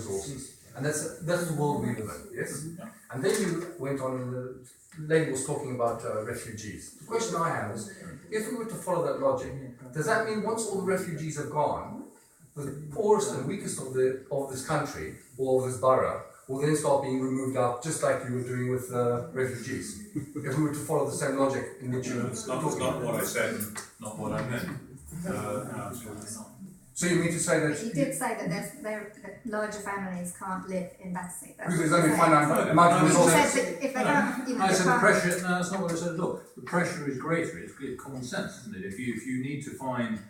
resources. And that's the world we live in, yes? And then you went on, the lady was talking about refugees. The question I have is, if we were to follow that logic, does that mean once all the refugees are gone, the poorest and weakest of this country, or of this borough, will then start being removed out, just like you were doing with refugees? If we were to follow the same logic in which you were talking. Not what I said, not what I meant. So you mean to say that... He did say that larger families can't live in Battersea. Because there's only a finite amount of resources. He said that if they don't... I said the pressure, no, that's not what I said at all. The pressure is greater, it's common sense, isn't it? If you need to find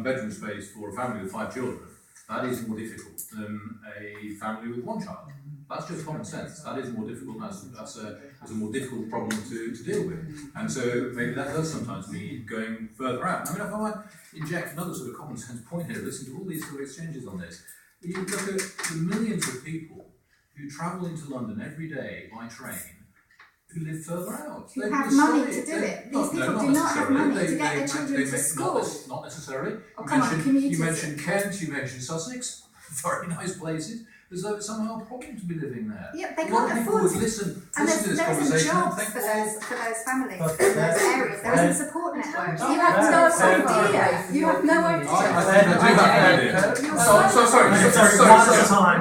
bedroom space for a family with 5 children, that is more difficult than a family with 1 child. That's just common sense. That is more difficult. That's a more difficult problem to deal with. And so maybe that does sometimes mean going further out. I mean, if I might inject another sort of common sense point here, listen to all these sort of exchanges on this. You look at the millions of people who travel into London every day by train who live further out. Who have money to do it. These people do not have money to get their children to school. Not necessarily. Oh, come on, you mentioned Kent, you mentioned Sussex, very nice places. As though it's somehow a problem to be living there. Yeah, they can't afford to. Listen And to this there isn't conversation jobs for those families in those areas. There isn't support networks. You have no idea. You have no idea. I do have an idea.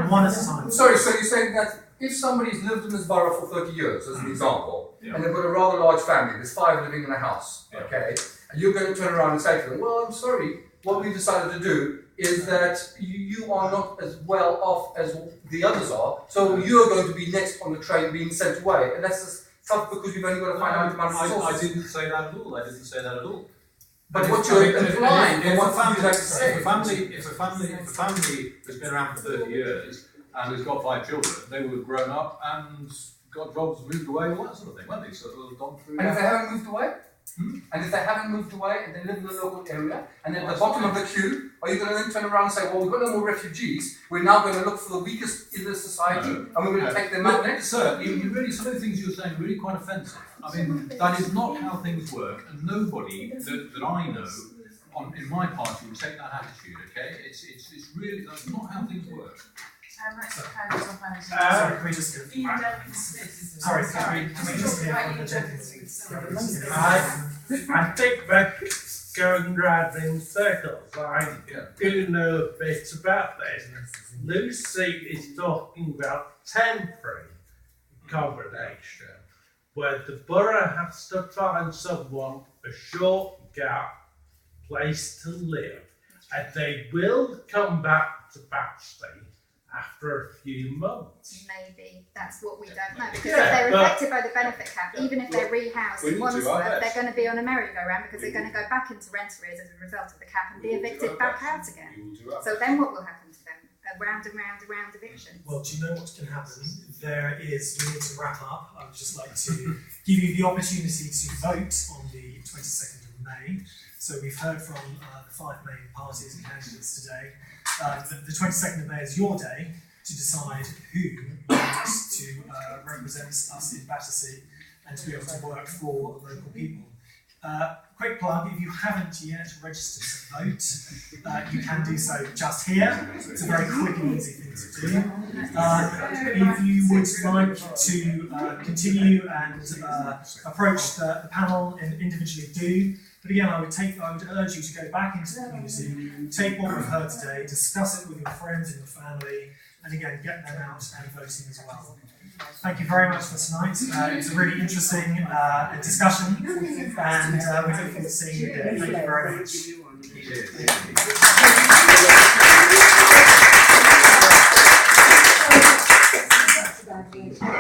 One at a time. Sorry, so you're saying that if somebody's lived in this borough for 30 years, as an example, and they've got a rather large family, there's 5 living in a house, okay, and you're going to turn around and say to them, well, I'm sorry, what we decided to do is that you are not as well off as the others are, so you're going to be next on the train being sent away, and that's just tough because you've only got a finite amount of resources. I didn't say that at all. But what you're implying, if a family has been around for 30 years and has got 5 children, they would have grown up and got jobs, moved away, all that sort of thing, weren't they? So it have gone through. And if they haven't moved away? And if they haven't moved away and they live in the local area, and at the bottom of the queue, are you going to then turn around and say, well, we've got no more refugees, we're now going to look for the weakest in this society, and we're going to take them out next? Sir, you really, some of the things you're saying are really quite offensive. I mean, that is not how things work, and nobody that I know in my party will take that attitude, okay? It's really, that's not how things work. Sorry, can we just can we just hear from the gentleman? I think we're going round in circles. I do know a bit about this. Lucy is talking about temporary accommodation, where the borough has to find someone a short gap place to live, and they will come back to Battersea after a few months. Maybe that's what we don't know, because if they're affected by the benefit cap, even if they're rehoused in Wandsworth, they're going to be on a merry-go-round because they're going to go back into rent arrears as a result of the cap and be evicted back out again. So then what will happen to them? Round and round and round eviction. Well, do you know what's going to happen? We need to wrap up. I would just like to give you the opportunity to vote on the 22nd of May. So we've heard from the 5 main parties and candidates today. The 22nd of May is your day to decide who wants to represent us in Battersea and to be able to work for the local people. Quick plug, if you haven't yet registered to vote, you can do so just here. It's a very quick and easy thing to do. If you would like to continue and approach the panel and individually do, but again, I would urge you to go back into the community, take what we've heard today, discuss it with your friends and your family, and again, get them out and voting as well. Thank you very much for tonight. It's a really interesting discussion, and we look forward to seeing you again. Thank you very much.